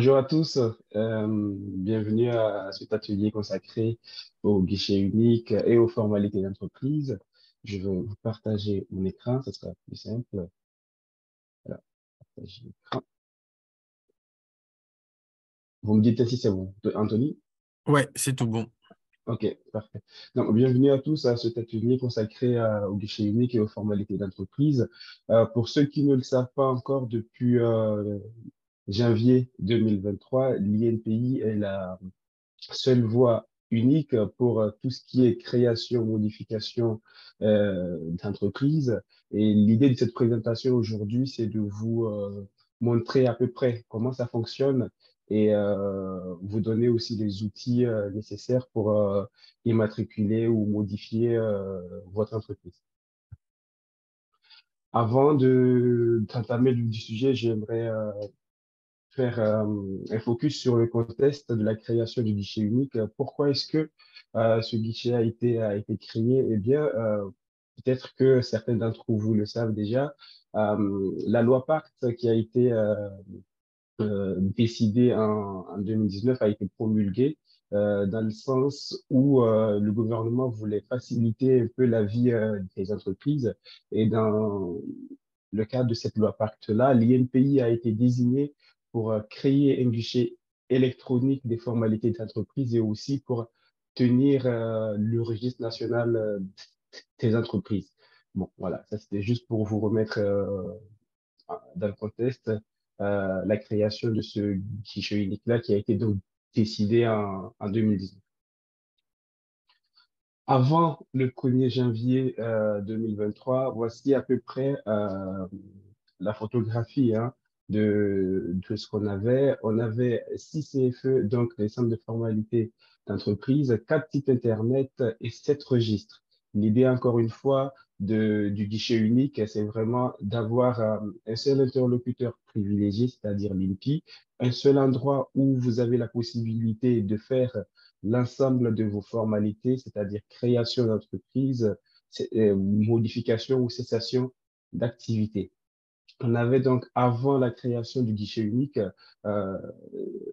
Bonjour à tous, bienvenue à cet atelier consacré au guichet unique et aux formalités d'entreprise. Je vais vous partager mon écran, ce sera plus simple. Voilà, partager l'écran. Vous me dites si c'est bon. Anthony? Ouais, c'est tout bon. Ok, parfait. Donc, bienvenue à tous à cet atelier consacré au guichet unique et aux formalités d'entreprise. Pour ceux qui ne le savent pas encore, depuis janvier 2023, l'INPI est la seule voie unique pour tout ce qui est création, modification d'entreprise. Et l'idée de cette présentation aujourd'hui, c'est de vous montrer à peu près comment ça fonctionne et vous donner aussi les outils nécessaires pour immatriculer ou modifier votre entreprise. Avant d'entamer le vif du sujet, j'aimerais faire un focus sur le contexte de la création du guichet unique. Pourquoi est-ce que ce guichet a été créé? Eh bien, peut-être que certains d'entre vous le savent déjà. La loi Pacte qui a été décidée en 2019 a été promulguée dans le sens où le gouvernement voulait faciliter un peu la vie des entreprises. Et dans le cadre de cette loi Pacte-là, l'INPI a été désigné pour créer un guichet électronique des formalités d'entreprise et aussi pour tenir le registre national des entreprises. Bon, voilà, ça c'était juste pour vous remettre dans le contexte la création de ce guichet unique-là qui a été donc décidé en 2019. Avant le 1er janvier 2023, voici à peu près la photographie hein, de ce qu'on avait. On avait 6 CFE, donc les centres de formalité d'entreprise, 4 sites Internet et 7 registres. L'idée, encore une fois, du guichet unique, c'est vraiment d'avoir un seul interlocuteur privilégié, c'est-à-dire l'INPI, un seul endroit où vous avez la possibilité de faire l'ensemble de vos formalités, c'est-à-dire création d'entreprise, modification ou cessation d'activité. On avait donc, avant la création du guichet unique, euh,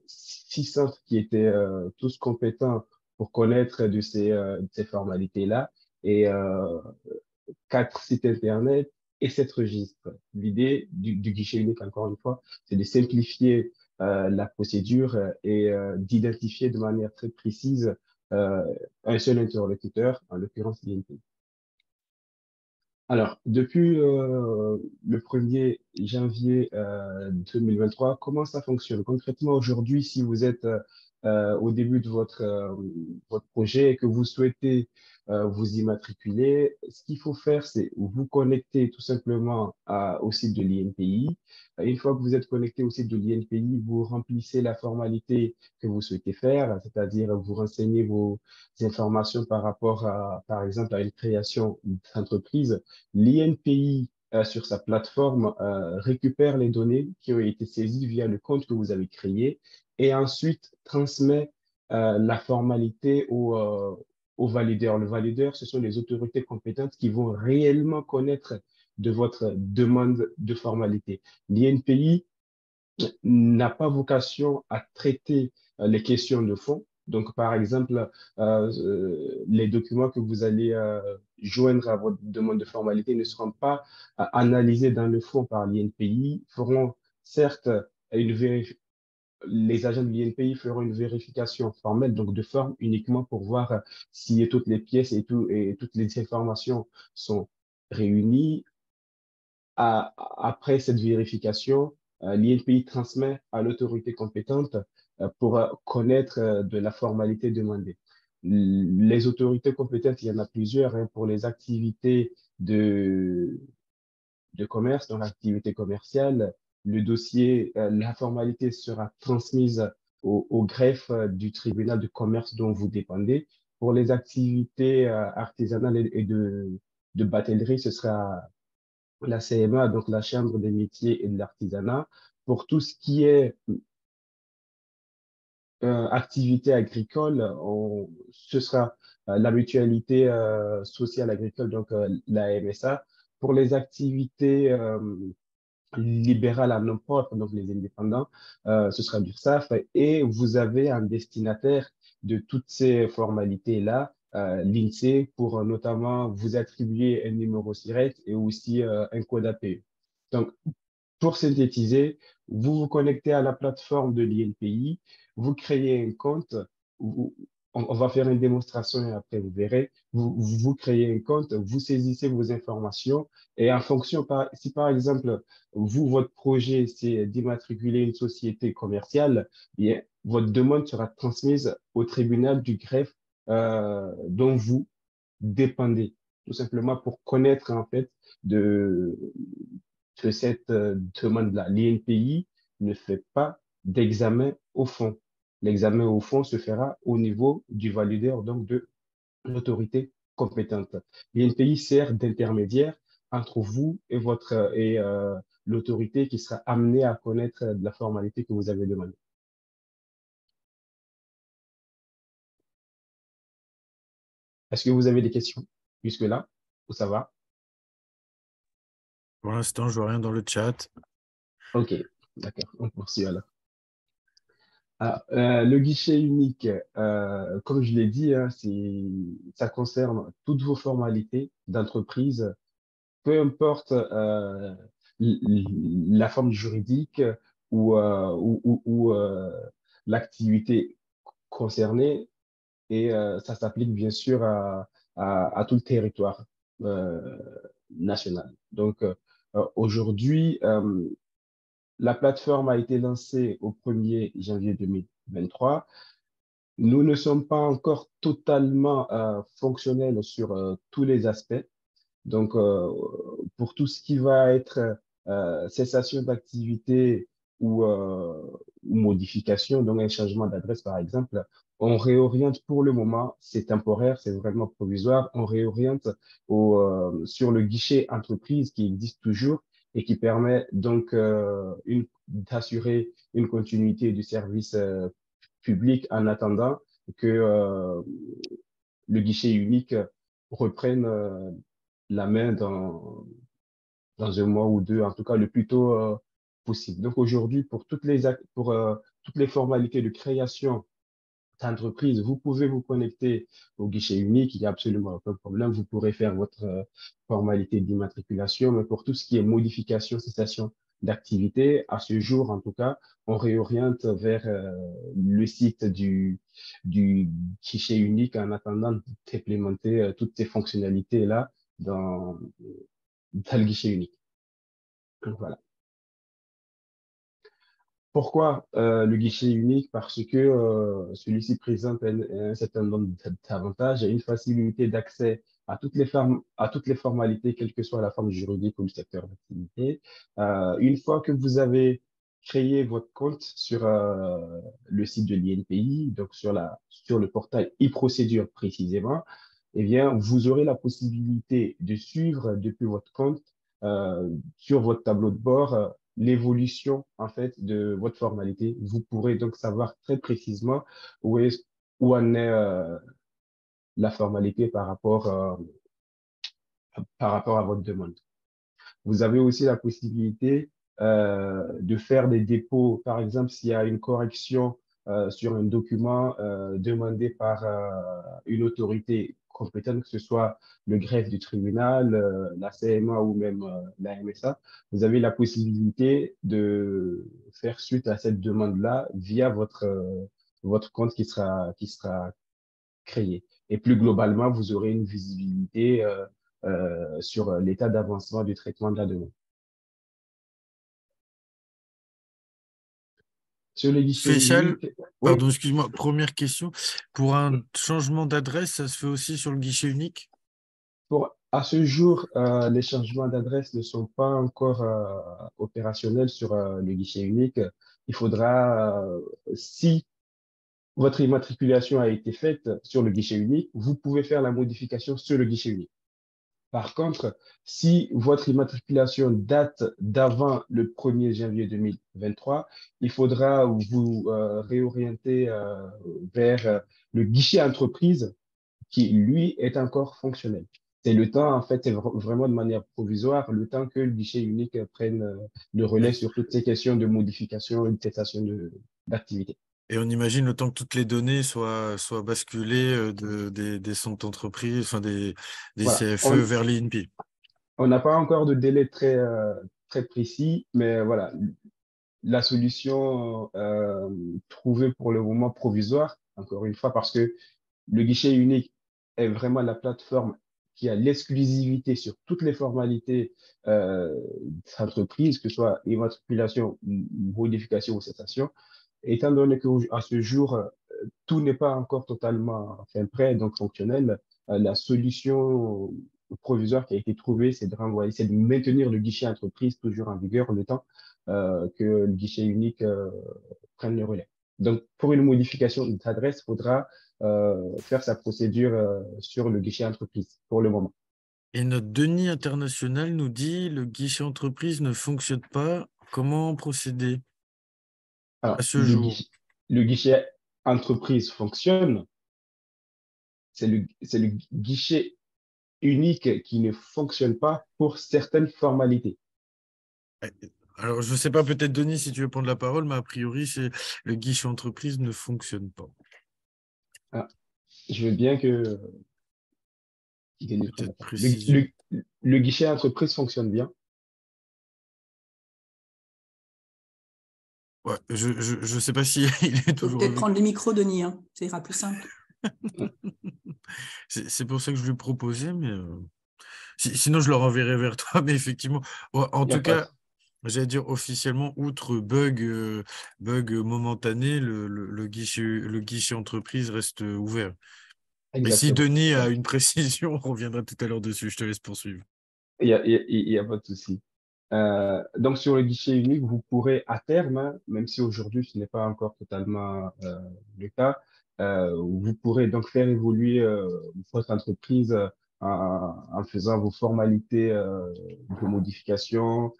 6 centres qui étaient tous compétents pour connaître de ces formalités-là et 4 sites Internet et 7 registres. L'idée du guichet unique, encore une fois, c'est de simplifier la procédure et d'identifier de manière très précise euh, un seul interlocuteur, en l'occurrence l'INPI. Alors, depuis le 1er janvier 2023, comment ça fonctionne? Concrètement, aujourd'hui, si vous êtes au début de votre projet et que vous souhaitez vous immatriculer, ce qu'il faut faire, c'est vous connecter tout simplement au site de l'INPI. Une fois que vous êtes connecté au site de l'INPI, vous remplissez la formalité que vous souhaitez faire, c'est-à-dire vous renseignez vos informations par rapport à, par exemple, à une création d'entreprise. L'INPI, sur sa plateforme, récupère les données qui ont été saisies via le compte que vous avez créé et ensuite transmet la formalité au valideur. Le valideur, ce sont les autorités compétentes qui vont réellement connaître de votre demande de formalité. L'INPI n'a pas vocation à traiter les questions de fond. Donc, par exemple, les documents que vous allez joindre à votre demande de formalité ne seront pas analysés dans le fond par l'INPI, feront certes une les agents de l'INPI feront une vérification formelle, donc de forme uniquement pour voir si toutes les pièces et toutes les informations sont réunies après cette vérification, l'INPI transmet à l'autorité compétente pour connaître de la formalité demandée. Les autorités compétentes, il y en a plusieurs hein, pour les activités de commerce, donc l'activité commerciale. Le dossier, la formalité sera transmise au greffe du tribunal de commerce dont vous dépendez. Pour les activités artisanales et de batellerie, ce sera la CMA, donc la Chambre des métiers et de l'artisanat. Pour tout ce qui est activité agricole, ce sera la mutualité sociale agricole, donc la MSA. Pour les activités libéral à nom propre, donc les indépendants, ce sera l'URSSAF, et vous avez un destinataire de toutes ces formalités-là, l'INSEE, pour notamment vous attribuer un numéro SIRET et aussi un code APE. Donc, pour synthétiser, vous vous connectez à la plateforme de l'INPI, vous créez un compte, on va faire une démonstration et après vous verrez, vous créez un compte, vous saisissez vos informations et en fonction, si par exemple, vous, votre projet, c'est d'immatriculer une société commerciale, bien, votre demande sera transmise au tribunal du greffe dont vous dépendez, tout simplement pour connaître en fait de cette demande-là. L'INPI ne fait pas d'examen au fond. L'examen au fond se fera au niveau du valideur, donc de l'autorité compétente. L'INPI sert d'intermédiaire entre vous et l'autorité qui sera amenée à connaître la formalité que vous avez demandée. Est-ce que vous avez des questions jusque-là ou ça va? Pour l'instant, je vois rien dans le chat. OK, d'accord. On poursuit alors. Ah, le guichet unique, comme je l'ai dit, hein, ça concerne toutes vos formalités d'entreprise, peu importe la forme juridique ou l'activité concernée, et ça s'applique bien sûr à tout le territoire euh, national. Donc, aujourd'hui, la plateforme a été lancée au 1er janvier 2023. Nous ne sommes pas encore totalement fonctionnels sur tous les aspects. Donc, pour tout ce qui va être cessation d'activité ou modification, donc un changement d'adresse par exemple, on réoriente pour le moment, c'est temporaire, c'est vraiment provisoire, on réoriente sur le guichet entreprise qui existe toujours et qui permet donc d'assurer une continuité du service public en attendant que le guichet unique reprenne la main dans un mois ou deux, en tout cas le plus tôt possible. Donc aujourd'hui, pour toutes les formalités de création d'entreprise, vous pouvez vous connecter au guichet unique, il n'y a absolument aucun problème. Vous pourrez faire votre formalité d'immatriculation, mais pour tout ce qui est modification, cessation d'activité, à ce jour en tout cas, on réoriente vers le site du guichet unique en attendant d'implémenter toutes ces fonctionnalités-là dans le guichet unique. Donc, voilà. Pourquoi le guichet unique? Parce que celui-ci présente un certain nombre d'avantages et une facilité d'accès à toutes les formalités, quelle que soit la forme juridique ou le secteur d'activité. Une fois que vous avez créé votre compte sur le site de l'INPI, donc sur le portail e-procédure précisément, eh bien, vous aurez la possibilité de suivre depuis votre compte sur votre tableau de bord l'évolution en fait de votre formalité. Vous pourrez donc savoir très précisément où en est la formalité par rapport à votre demande. Vous avez aussi la possibilité de faire des dépôts, par exemple, s'il y a une correction sur un document demandé par une autorité compétente, que ce soit le greffe du tribunal, la CMA ou même la MSA, vous avez la possibilité de faire suite à cette demande-là via votre compte qui sera créé. Et plus globalement, vous aurez une visibilité sur l'état d'avancement du traitement de la demande. Sur les guichets Faisal, uniques, oui, pardon, excuse-moi, première question. Pour un changement d'adresse, ça se fait aussi sur le guichet unique? à ce jour, les changements d'adresse ne sont pas encore opérationnels sur le guichet unique. Il faudra, si votre immatriculation a été faite sur le guichet unique, vous pouvez faire la modification sur le guichet unique. Par contre, si votre immatriculation date d'avant le 1er janvier 2023, il faudra vous réorienter vers le guichet entreprise qui, lui, est encore fonctionnel. C'est le temps, en fait, c'est vraiment de manière provisoire, le temps que le guichet unique prenne le relais Oui. sur toutes ces questions de modification et de cessation d'activité. Et on imagine le temps que toutes les données soient basculées des centres d'entreprise, enfin des Voilà. CFE vers l'INPI. On n'a pas encore de délai très précis, mais voilà, la solution trouvée pour le moment provisoire, encore une fois, parce que le guichet unique est vraiment la plateforme qui a l'exclusivité sur toutes les formalités d'entreprise, que ce soit immatriculation, modification ou cessation. Étant donné qu'à ce jour, tout n'est pas encore totalement enfin, prêt, donc fonctionnel, la solution provisoire qui a été trouvée, c'est de renvoyer, c'est de maintenir le guichet entreprise toujours en vigueur le temps que le guichet unique prenne le relais. Donc, pour une modification d'adresse, il faudra faire sa procédure sur le guichet entreprise pour le moment. Et notre Denis international nous dit le guichet entreprise ne fonctionne pas. Comment procéder à Alors, ce jour? le guichet entreprise fonctionne, c'est le guichet unique qui ne fonctionne pas pour certaines formalités. Eh, Alors, je ne sais pas, peut-être Denis, si tu veux prendre la parole, mais a priori, c'est le guichet entreprise ne fonctionne pas. Ah, je veux bien que Denis prenne la Peut-être parole. précision. Le guichet entreprise fonctionne bien. Ouais, je sais pas si il est Faut toujours peut-être avec. prendre le micro, Denis, hein. Ça ira plus simple. C'est pour ça que je lui proposais, mais sinon je le renverrai vers toi. Mais effectivement, ouais, en Il n'y a tout pas de... cas, j'allais dire officiellement, outre bug momentané, le guichet entreprise reste ouvert. Et si Exactement. Denis a une précision, on reviendra tout à l'heure dessus. Je te laisse poursuivre. Il y a pas de souci. Donc, sur le guichet unique, vous pourrez à terme, hein, même si aujourd'hui ce n'est pas encore totalement le cas, vous pourrez donc faire évoluer votre entreprise en faisant vos formalités de modification,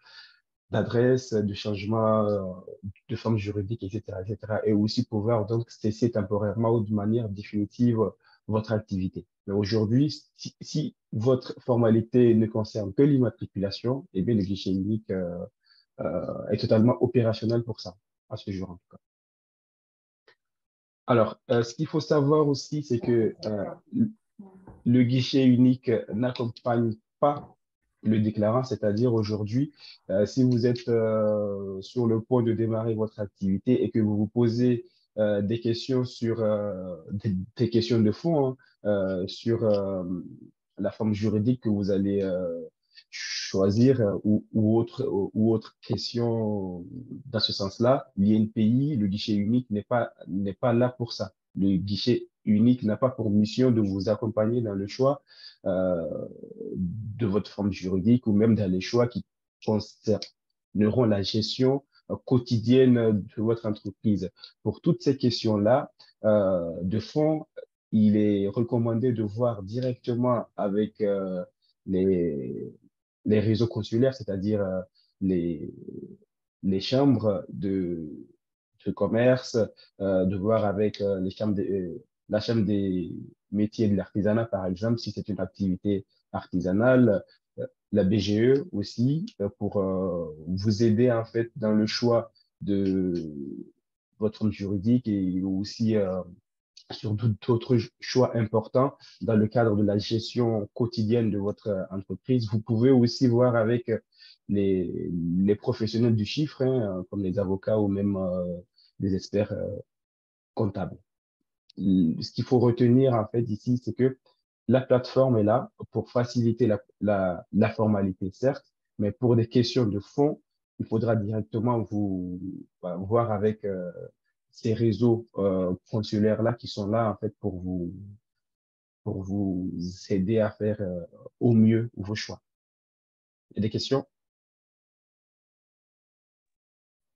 d'adresse, de changement de forme juridique, etc., etc., et aussi pouvoir donc cesser temporairement ou de manière définitive votre activité. Mais aujourd'hui, si votre formalité ne concerne que l'immatriculation, eh bien, le guichet unique est totalement opérationnel pour ça, à ce jour en tout cas. Alors, ce qu'il faut savoir aussi, c'est que le guichet unique n'accompagne pas le déclarant, c'est-à-dire aujourd'hui, si vous êtes sur le point de démarrer votre activité et que vous vous posez des questions sur des questions de fond hein, sur la forme juridique que vous allez choisir ou autre question dans ce sens-là, l'INPI, le guichet unique n'est pas là pour ça. Le guichet unique n'a pas pour mission de vous accompagner dans le choix euh, de votre forme juridique ou même dans les choix qui concerneront la gestion quotidienne de votre entreprise. Pour toutes ces questions-là, de fond, il est recommandé de voir directement avec les, les réseaux consulaires, c'est-à-dire les, les chambres de commerce, de voir avec la chambre des métiers et de l'artisanat, par exemple, si c'est une activité artisanale, la BGE aussi, pour vous aider en fait dans le choix de votre forme juridique et aussi sur d'autres choix importants dans le cadre de la gestion quotidienne de votre entreprise. Vous pouvez aussi voir avec les professionnels du chiffre, hein, comme les avocats ou même des experts comptables. Ce qu'il faut retenir en fait ici, c'est que la plateforme est là pour faciliter la formalité, certes, mais pour des questions de fond, il faudra directement voir avec ces réseaux consulaires-là qui sont là en fait pour vous aider à faire au mieux vos choix. Il y a des questions?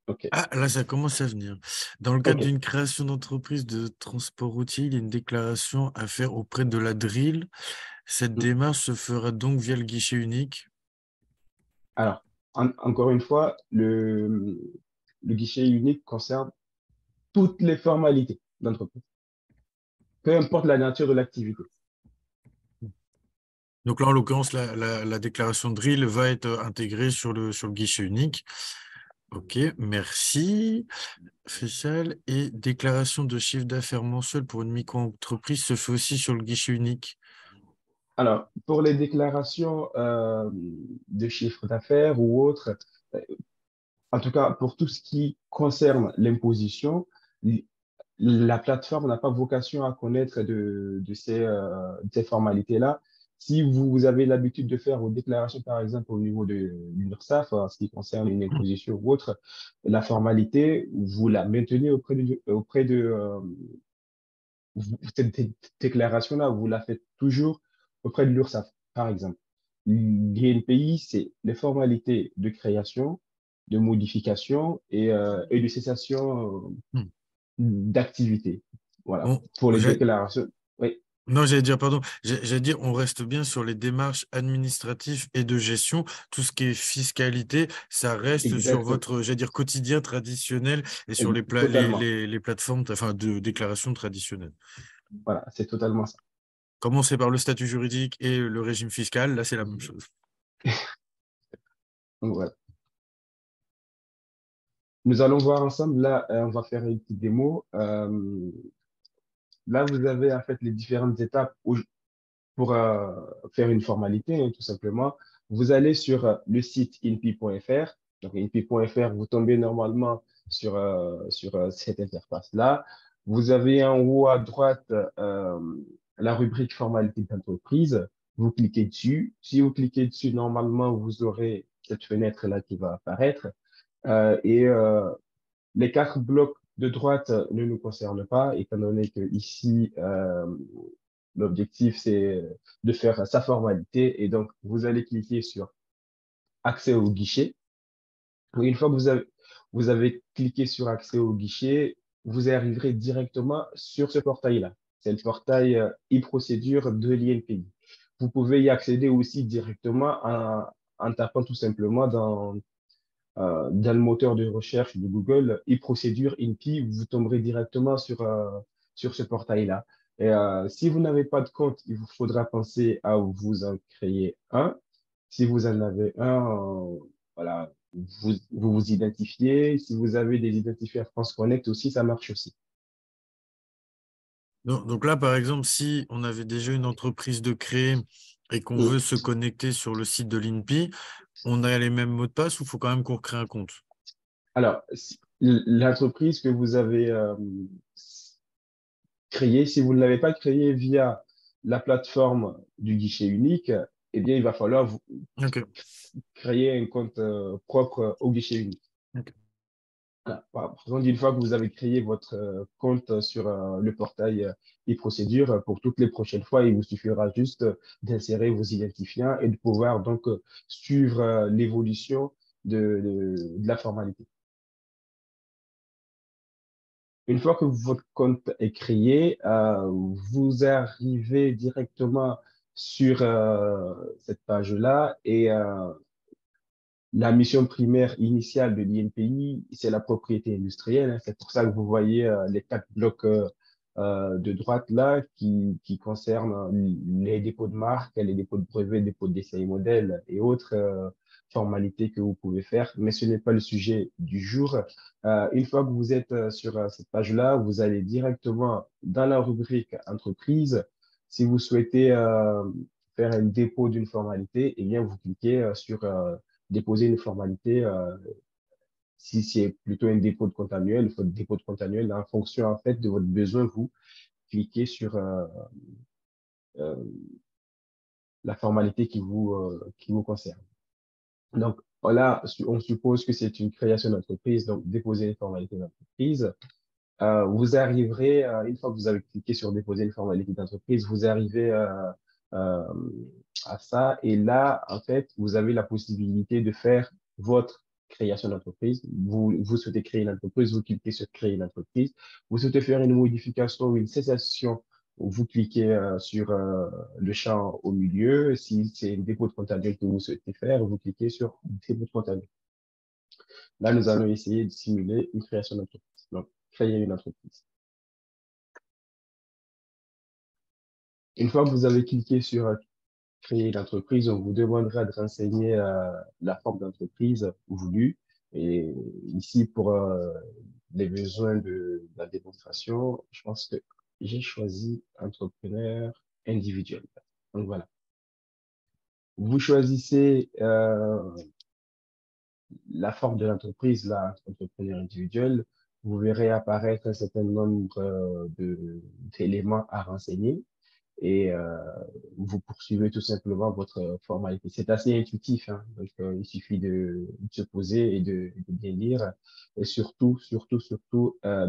OK. Ah, là, ça commence à venir. Dans le cadre OK. d'une création d'entreprise de transport routier, il y a une déclaration à faire auprès de la DRIL. Cette Mm. démarche se fera donc via le guichet unique. Alors, encore une fois, le guichet unique concerne toutes les formalités d'entreprise, peu importe la nature de l'activité. Donc là, en l'occurrence, la déclaration de RIL va être intégrée sur le guichet unique. OK, merci. Faisal. Et déclaration de chiffre d'affaires mensuel pour une micro-entreprise se fait aussi sur le guichet unique. Alors, pour les déclarations de chiffre d'affaires ou autres, euh, en tout cas, pour tout ce qui concerne l'imposition, la plateforme n'a pas vocation à connaître de ces formalités-là. Si vous avez l'habitude de faire vos déclarations, par exemple, au niveau de l'URSSAF, en ce qui concerne une imposition ou autre, la formalité, vous la maintenez cette déclaration-là, vous la faites toujours auprès de l'URSSAF, par exemple. L'INPI, c'est les formalités de création, de modification et de cessation Hmm. d'activité. Voilà. Bon, Pour les déclarations. Oui, non, j'allais dire, pardon, j'allais dire, on reste bien sur les démarches administratives et de gestion. Tout ce qui est fiscalité, ça reste sur exactement. votre, j'allais dire, quotidien traditionnel et sur Totalement. les plateformes, enfin, de déclaration traditionnelle. Voilà, c'est totalement ça. Commencer par le statut juridique et le régime fiscal, là, c'est la même chose. Donc, voilà. Nous allons voir ensemble. Là, on va faire une petite démo. Là, vous avez en fait les différentes étapes pour faire une formalité, hein, tout simplement. Vous allez sur le site inpi.fr. Donc, inpi.fr, vous tombez normalement sur cette interface-là. Vous avez en haut à droite la rubrique formalité d'entreprise. Vous cliquez dessus. Si vous cliquez dessus, normalement, vous aurez cette fenêtre-là qui va apparaître. Et les quatre blocs de droite ne nous concernent pas, étant donné que ici, l'objectif, c'est de faire sa formalité. Et donc, vous allez cliquer sur accès au guichet. Une fois que vous avez cliqué sur accès au guichet, vous arriverez directement sur ce portail-là. C'est le portail e-procédure de l'INPI. Vous pouvez y accéder aussi directement en tapant tout simplement dans le moteur de recherche de Google, e-procédure, INPI, vous tomberez directement sur ce portail-là. Et si vous n'avez pas de compte, il vous faudra penser à vous en créer un. Si vous en avez un, voilà, vous identifiez. Si vous avez des identifiants France Connect aussi, ça marche aussi. Donc là, par exemple, si on avait déjà une entreprise de créer et qu'on Mm. veut se connecter sur le site de l'INPI, on a les mêmes mots de passe ou il faut quand même qu'on crée un compte? Alors, l'entreprise que vous avez créée, si vous ne l'avez pas créée via la plateforme du guichet unique, eh bien, il va falloir Ok. créer un compte propre au guichet unique. Ok. Voilà. Par contre, une fois que vous avez créé votre compte sur le portail e-procédure, pour toutes les prochaines fois, il vous suffira juste d'insérer vos identifiants et de pouvoir donc suivre l'évolution de la formalité. Une fois que votre compte est créé, vous arrivez directement sur cette page-là et la mission primaire initiale de l'INPI, c'est la propriété industrielle, hein. C'est pour ça que vous voyez les quatre blocs de droite là qui concernent les dépôts de marque, les dépôts de brevets, dépôts d'essais et modèles et autres formalités que vous pouvez faire. Mais ce n'est pas le sujet du jour. Une fois que vous êtes sur cette page-là, vous allez directement dans la rubrique entreprise. Si vous souhaitez faire un dépôt d'une formalité, eh bien, vous cliquez sur déposer une formalité. Si c'est plutôt un dépôt de compte annuel, il faut un dépôt de compte annuel en fonction en fait de votre besoin. Vous cliquez sur euh, la formalité qui vous concerne. Donc là, on suppose que c'est une création d'entreprise, donc déposer une formalité d'entreprise. Vous arriverez, une fois que vous avez cliqué sur déposer une formalité d'entreprise, vous arrivez euh, à ça. Et là, en fait, vous avez la possibilité de faire votre création d'entreprise. Vous souhaitez créer une entreprise, vous cliquez sur créer une entreprise. Vous souhaitez faire une modification ou une cessation, vous cliquez sur le champ au milieu. Si c'est un dépôt de compte annuel que vous souhaitez faire, vous cliquez sur dépôt de compte annuel. Là, nous allons essayer de simuler une création d'entreprise. Donc, créer une entreprise. Une fois que vous avez cliqué sur créer une entreprise, on vous demandera de renseigner la forme d'entreprise voulue. Et ici, pour les besoins de la démonstration, je pense que j'ai choisi entrepreneur individuel. Donc voilà. Vous choisissez la forme de l'entreprise, là, entrepreneur individuel. Vous verrez apparaître un certain nombre d'éléments à renseigner et vous poursuivez tout simplement votre formalité. C'est assez intuitif, hein, donc il suffit de se poser et de bien lire et surtout,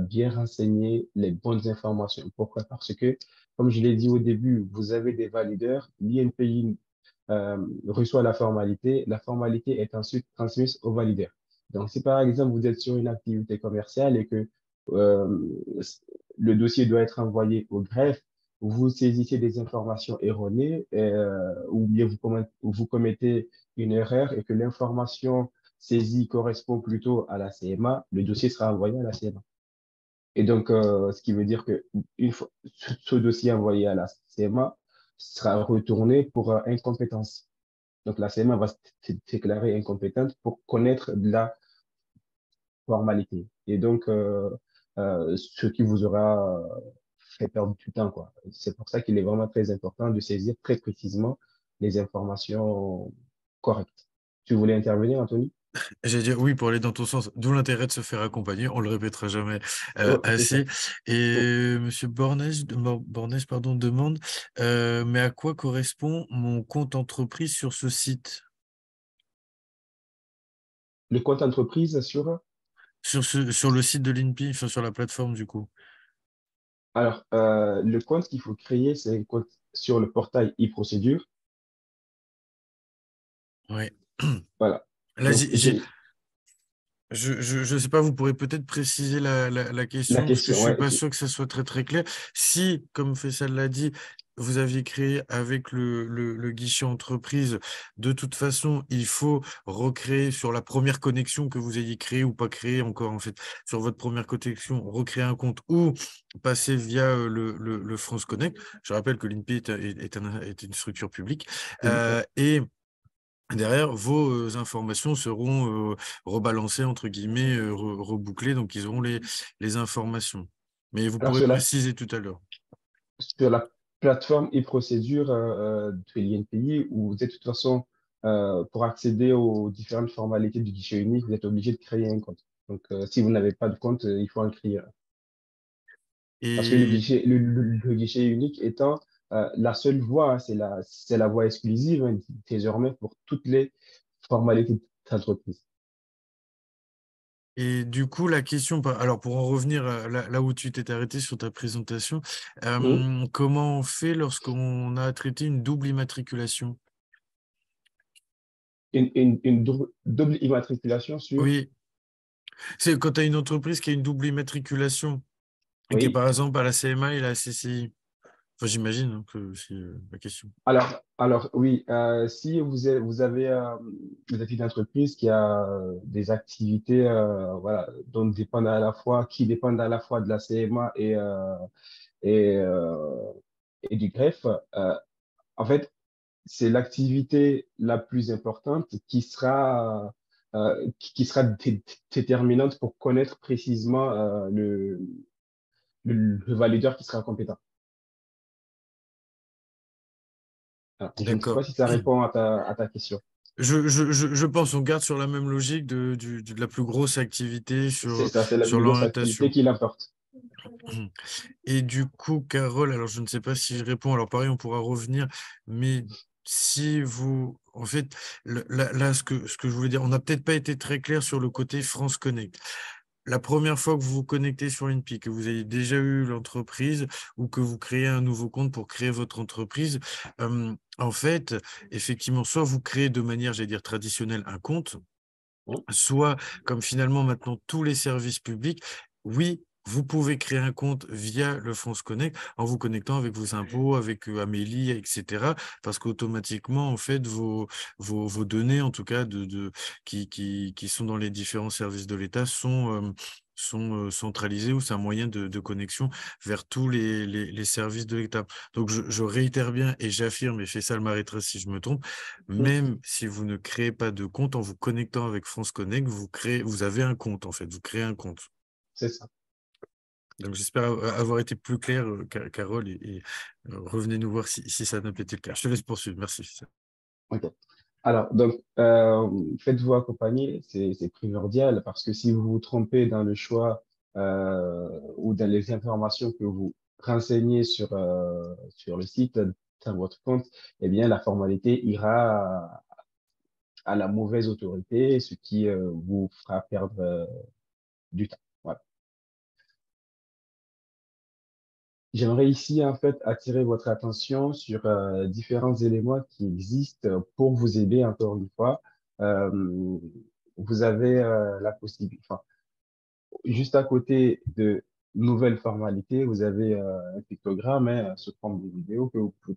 bien renseigner les bonnes informations. Pourquoi? Parce que, comme je l'ai dit au début, vous avez des valideurs, l'INPI reçoit la formalité est ensuite transmise au valideur. Donc, si par exemple vous êtes sur une activité commerciale et que euh, le dossier doit être envoyé au greffe, vous saisissez des informations erronées ou bien vous commettez une erreur et que l'information saisie correspond plutôt à la CMA, le dossier sera envoyé à la CMA. Et donc, ce qui veut dire que une fois ce dossier envoyé à la CMA sera retourné pour incompétence. Donc, la CMA va se déclarer incompétente pour connaître de la formalité. Et donc, ce qui vous aura fait perdre du temps, quoi. C'est pour ça qu'il est vraiment très important de saisir très précisément les informations correctes. Tu voulais intervenir, Anthony? J'allais dire oui pour aller dans ton sens, d'où l'intérêt de se faire accompagner, on le répétera jamais Oh, c'est ça. assez. Et Monsieur Bornès, pardon, demande, mais à quoi correspond mon compte entreprise sur ce site? Le compte entreprise sur... Sur le site de l'INPI, enfin sur la plateforme du coup. Alors, le compte qu'il faut créer, c'est un compte sur le portail e-procédure. Oui. Voilà. Là, Donc, j'ai je sais pas, vous pourrez peut-être préciser la la question, parce que je question. suis Ouais, pas sûr que ça soit très très clair. Si, comme Faisal l'a dit, vous aviez créé avec le guichet entreprise, de toute façon, il faut recréer sur la première connexion que vous ayez créée ou pas créée encore, en fait, sur votre première connexion, recréer un compte ou passer via le France Connect. Je rappelle que l'INPI est une structure publique. public, ouais. Et derrière, vos informations seront rebalancées, entre guillemets, rebouclées, donc ils auront les informations. Mais vous Alors, pourrez préciser tout à l'heure. sur la plateforme e-procédure de l'INPI, où vous êtes de toute façon, pour accéder aux différentes formalités du guichet unique, vous êtes obligé de créer un compte. Donc, si vous n'avez pas de compte, il faut en créer un. Parce que Et, le guichet unique étant la seule voie, hein, c'est la voie exclusive hein, désormais pour toutes les formalités d'entreprise. et du coup, la question, alors pour en revenir là où tu t'es arrêté sur ta présentation, Mhm. comment on fait lorsqu'on a traité une double immatriculation? Une double immatriculation sur... Oui, c'est quand tu as une entreprise qui a une double immatriculation, et qui est Oui. par exemple à la CMA et la CCI. Enfin, j'imagine hein, que c'est la question. Alors oui, si vous êtes une entreprise qui a des activités voilà, dont dépendent à la fois, qui dépendent à la fois de la CMA et, euh, et du greffe, en fait, c'est l'activité la plus importante qui sera déterminante pour connaître précisément le valideur qui sera compétent. Alors, je ne sais pas D'accord. si ça répond à ta question. Je pense on garde sur la même logique de la plus grosse activité C'est sur, ça, c'est la sur plus grosse activité l'orientation. qui l'importe. Et du coup, Carole, alors je ne sais pas si je réponds, alors pareil, on pourra revenir, mais si vous, en fait, là, ce que je voulais dire, on n'a peut-être pas été très clair sur le côté France Connect. La première fois que vous vous connectez sur INPI, que vous avez déjà eu l'entreprise ou que vous créez un nouveau compte pour créer votre entreprise, en fait, effectivement, soit vous créez de manière, j'allais dire, traditionnelle un compte, Hein. soit comme finalement maintenant tous les services publics, oui, vous pouvez créer un compte via le France Connect en vous connectant avec vos impôts, avec Amélie, etc. Parce qu'automatiquement, en fait, vos données, en tout cas, qui sont dans les différents services de l'État, sont centralisées ou c'est un moyen de connexion vers tous les services de l'État. Donc, je réitère bien et j'affirme, et Faisal m'arrêtera si je me trompe, même si vous ne créez pas de compte, en vous connectant avec France Connect, vous avez un compte, en fait, vous créez un compte. C'est ça. Donc, j'espère avoir été plus clair, Carole, et revenez nous voir si ça n'a pas été le cas. Je te laisse poursuivre. Merci. OK. Alors, donc, faites-vous accompagner, c'est primordial parce que si vous vous trompez dans le choix ou dans les informations que vous renseignez sur le site, dans votre compte, eh bien, la formalité ira à la mauvaise autorité, ce qui vous fera perdre du temps. Voilà. J'aimerais ici, en fait, attirer votre attention sur différents éléments qui existent pour vous aider, encore une fois. Euh, Vous avez la possibilité, enfin, juste à côté de nouvelles formalités, vous avez un pictogramme, hein, sous forme de vidéo que vous pouvez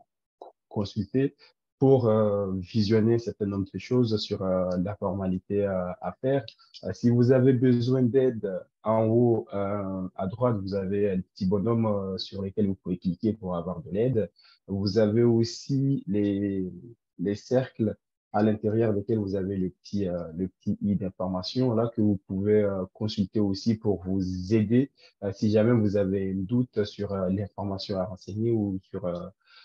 consulter pour visionner un certain nombre de choses sur la formalité à faire. Si vous avez besoin d'aide, en haut à droite, vous avez un petit bonhomme sur lequel vous pouvez cliquer pour avoir de l'aide. Vous avez aussi les cercles à l'intérieur desquels vous avez le petit i d'information là que vous pouvez consulter aussi pour vous aider si jamais vous avez un doute sur l'information à renseigner ou sur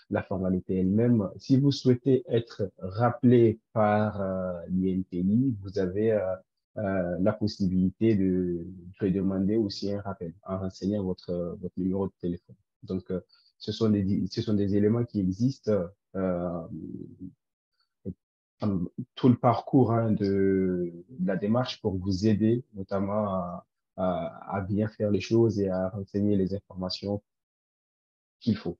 la formalité elle-même. Si vous souhaitez être rappelé par l'INPI, vous avez la possibilité de demander aussi un rappel en renseignant votre numéro de téléphone. Donc, ce sont des éléments qui existent tout le parcours hein, de la démarche pour vous aider, notamment à bien faire les choses et à renseigner les informations qu'il faut.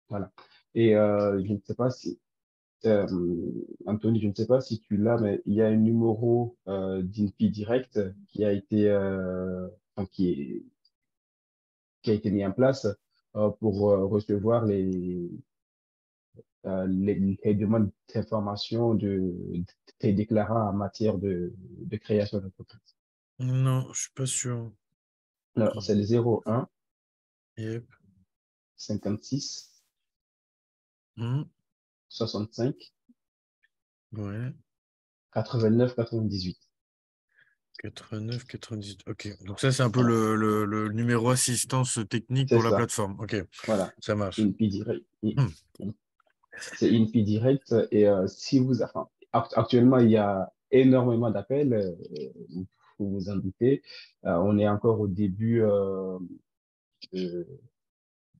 Voilà. Et je ne sais pas si, euh, Anthony, je ne sais pas si tu l'as, mais il y a un numéro d'INPI direct qui a été, enfin, qui a été mis en place pour recevoir les demandes d'information des déclarants en matière de création d'entreprise. Non, je ne suis pas sûr. Alors, c'est le 01 Yep. 56 Hmm. 65 Ouais. 89 98. 89, 98. OK. Donc ça, c'est un peu Voilà, le numéro assistance technique c'est pour la ça. plateforme. OK, Voilà, ça marche. INPI direct. Hmm. C'est INPI direct. Et si vous, enfin, actuellement, il y a énormément d'appels, vous vous en doutez. On est encore au début de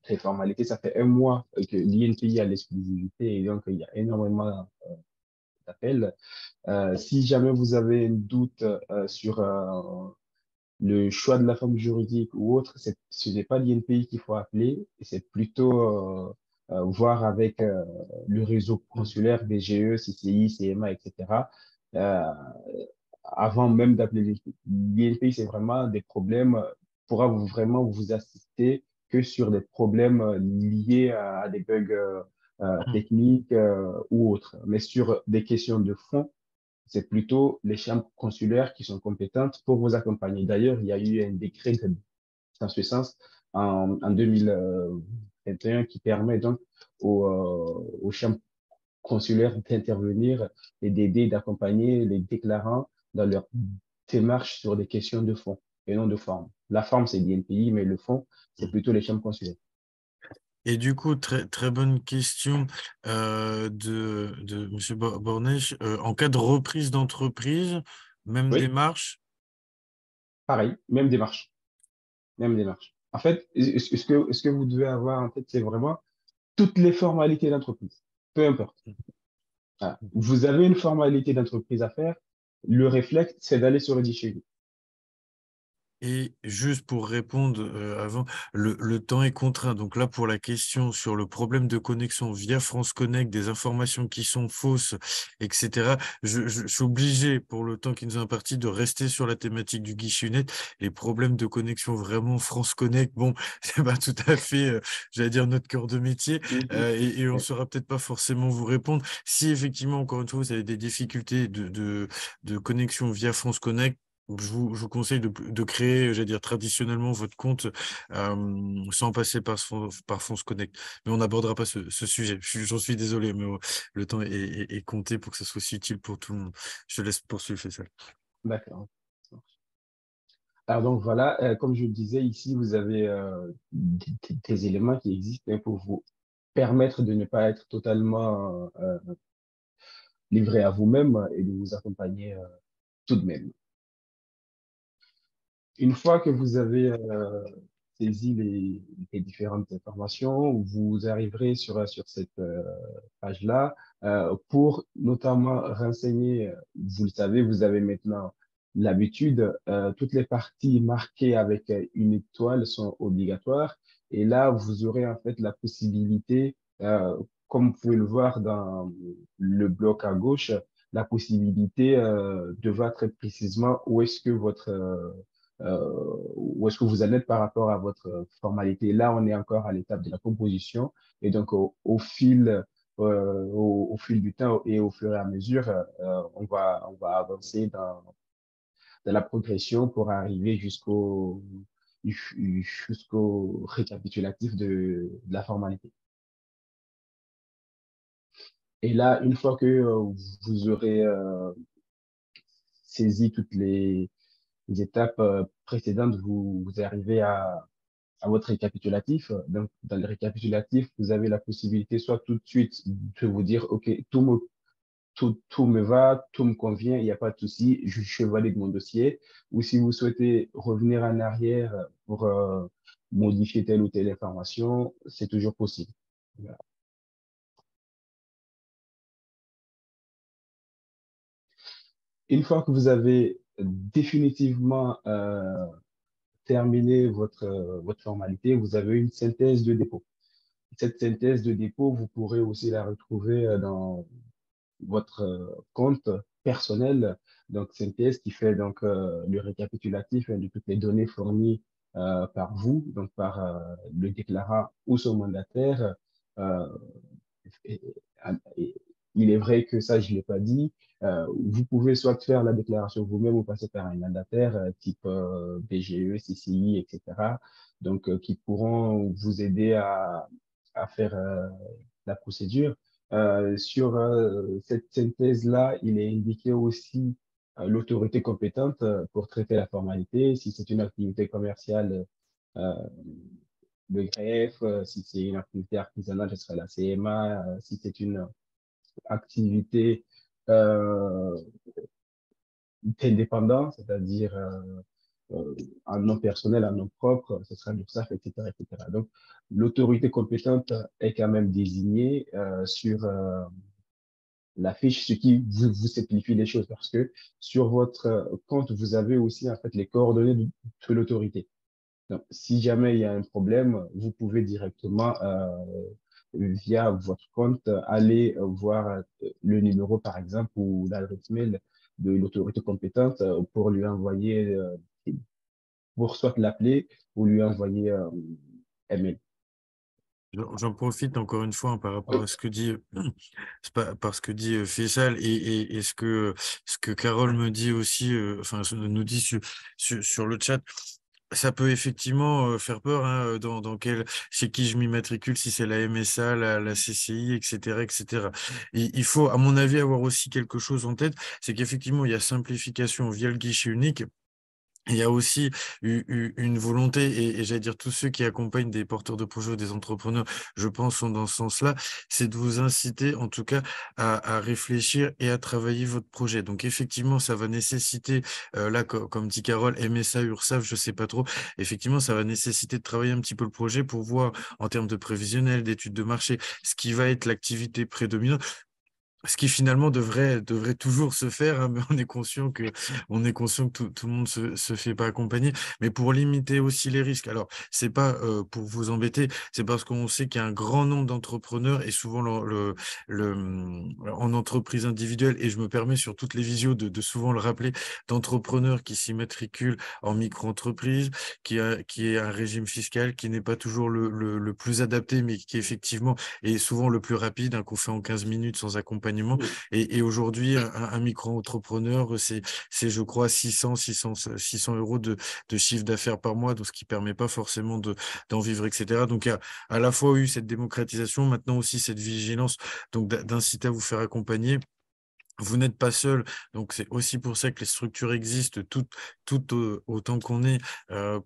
ces formalités. Ça fait un mois que l'INPI a l'exclusivité et donc il y a énormément d'appels. Si jamais vous avez un doute sur le choix de la forme juridique ou autre, ce n'est pas l'INPI qu'il faut appeler, c'est plutôt voir avec le réseau consulaire, BGE, CCI, CMA, etc. Euh, Avant même d'appeler l'INPI, c'est vraiment des problèmes, pourra vraiment vous assister que sur des problèmes liés à des bugs techniques ou autres. Mais sur des questions de fond, c'est plutôt les chambres consulaires qui sont compétentes pour vous accompagner. D'ailleurs, il y a eu un décret dans ce sens en 2021 qui permet donc aux chambres consulaires d'intervenir et d'aider, d'accompagner les déclarants dans leur démarche sur des questions de fond et non de forme. La forme, c'est l'INPI, mais le fond, c'est plutôt les chambres consulaires. Et du coup, très, très bonne question de M. Bornèche. En cas de reprise d'entreprise, même Oui, démarche? pareil, même démarche. Même démarche. En fait, ce que vous devez avoir en tête, c'est vraiment toutes les formalités d'entreprise, peu importe. Voilà. Vous avez une formalité d'entreprise à faire, le réflexe, c'est d'aller sur le guichet unique. Et juste pour répondre avant, le temps est contraint. Donc là, pour la question sur le problème de connexion via France Connect, des informations qui sont fausses, etc., je suis obligé, pour le temps qui nous est imparti, de rester sur la thématique du guichet unique. Les problèmes de connexion vraiment France Connect, bon, c'est pas tout à fait, j'allais dire, notre cœur de métier, et on ne saura peut-être pas forcément vous répondre. Si effectivement, encore une fois, vous avez des difficultés de connexion via France Connect, je vous conseille de créer, j'allais dire, traditionnellement votre compte sans passer par France Connect. Mais on n'abordera pas ce sujet. J'en suis désolé, mais le temps est compté pour que ce soit aussi utile pour tout le monde. Je te laisse poursuivre, Faisal. D'accord. Alors donc voilà, comme je le disais, ici, vous avez des éléments qui existent pour vous permettre de ne pas être totalement livré à vous-même et de vous accompagner tout de même. Une fois que vous avez saisi les différentes informations, vous arriverez sur cette page-là pour notamment renseigner, vous le savez, vous avez maintenant l'habitude, toutes les parties marquées avec une étoile sont obligatoires. Et là, vous aurez en fait la possibilité, comme vous pouvez le voir dans le bloc à gauche, la possibilité de voir très précisément où est-ce que où est-ce que vous en êtes par rapport à votre formalité. Là, on est encore à l'étape de la composition et donc au fil du temps et au fur et à mesure, on va avancer dans la progression pour arriver jusqu'au récapitulatif de la formalité. Et là, une fois que vous aurez saisi toutes les étapes précédentes, vous arrivez à votre récapitulatif. Donc, dans le récapitulatif, vous avez la possibilité soit tout de suite de vous dire, OK, tout me va, tout me convient, il n'y a pas de souci, je valide mon dossier. Ou si vous souhaitez revenir en arrière pour modifier telle ou telle information, c'est toujours possible. Voilà. Une fois que vous avez définitivement terminé votre formalité, vous avez une synthèse de dépôt. Cette synthèse de dépôt, vous pourrez aussi la retrouver dans votre compte personnel. Donc, synthèse qui fait donc le récapitulatif de toutes les données fournies par vous, donc par le déclarant ou son mandataire. Euh, et- et il est vrai que ça, je ne l'ai pas dit. Vous pouvez soit faire la déclaration vous-même ou passer par un mandataire type BGE, CCI, etc. Donc, qui pourront vous aider à faire la procédure. Sur cette synthèse-là, il est indiqué aussi l'autorité compétente pour traiter la formalité. Si c'est une activité commerciale, euh, le greffe, si c'est une activité artisanale, ce sera la CMA, si c'est une activité euh, indépendante, c'est-à-dire en nom personnel, en nom propre, ce sera l'URSSAF, etc., etc. Donc, l'autorité compétente est quand même désignée sur la fiche, ce qui vous simplifie les choses parce que sur votre compte, vous avez aussi en fait les coordonnées de l'autorité. Donc, si jamais il y a un problème, vous pouvez directement, via votre compte, aller voir le numéro, par exemple, ou l'adresse mail de l'autorité compétente pour lui envoyer, pour soit l'appeler ou lui envoyer un mail. J'en profite encore une fois par rapport à ce que dit, c'est pas, par ce que dit Faisal et ce que Carole me dit aussi, enfin nous dit sur le chat. Ça peut effectivement faire peur, hein, chez qui je m'immatricule, si c'est la MSA, la CCI, etc., etc. Il faut, à mon avis, avoir aussi quelque chose en tête, c'est qu'effectivement, il y a simplification via le guichet unique. Il y a aussi une volonté, et j'allais dire tous ceux qui accompagnent des porteurs de projets ou des entrepreneurs, je pense, sont dans ce sens-là, c'est de vous inciter en tout cas à réfléchir et à travailler votre projet. Donc effectivement, ça va nécessiter, là, comme dit Carole, MSA, URSSAF, je sais pas trop, effectivement, ça va nécessiter de travailler un petit peu le projet pour voir en termes de prévisionnel, d'études de marché, ce qui va être l'activité prédominante. Ce qui finalement devrait toujours se faire, hein, mais on est conscient que tout le monde se fait pas accompagner. Mais pour limiter aussi les risques, alors c'est pas pour vous embêter, c'est parce qu'on sait qu'il y a un grand nombre d'entrepreneurs et souvent en entreprise individuelle, et je me permets sur toutes les visios de souvent le rappeler, d'entrepreneurs qui s'immatriculent en micro-entreprise, qui est un régime fiscal qui n'est pas toujours le plus adapté, mais qui effectivement est souvent le plus rapide, hein, qu'on fait en 15 minutes sans accompagnement. Et aujourd'hui, un micro-entrepreneur, c'est, je crois, 600 euros de chiffre d'affaires par mois, donc ce qui ne permet pas forcément d'en vivre, etc. Donc, il y a à la fois eu cette démocratisation, maintenant aussi cette vigilance, donc d'inciter à vous faire accompagner. Vous n'êtes pas seul, donc c'est aussi pour ça que les structures existent, toutes autant qu'on est,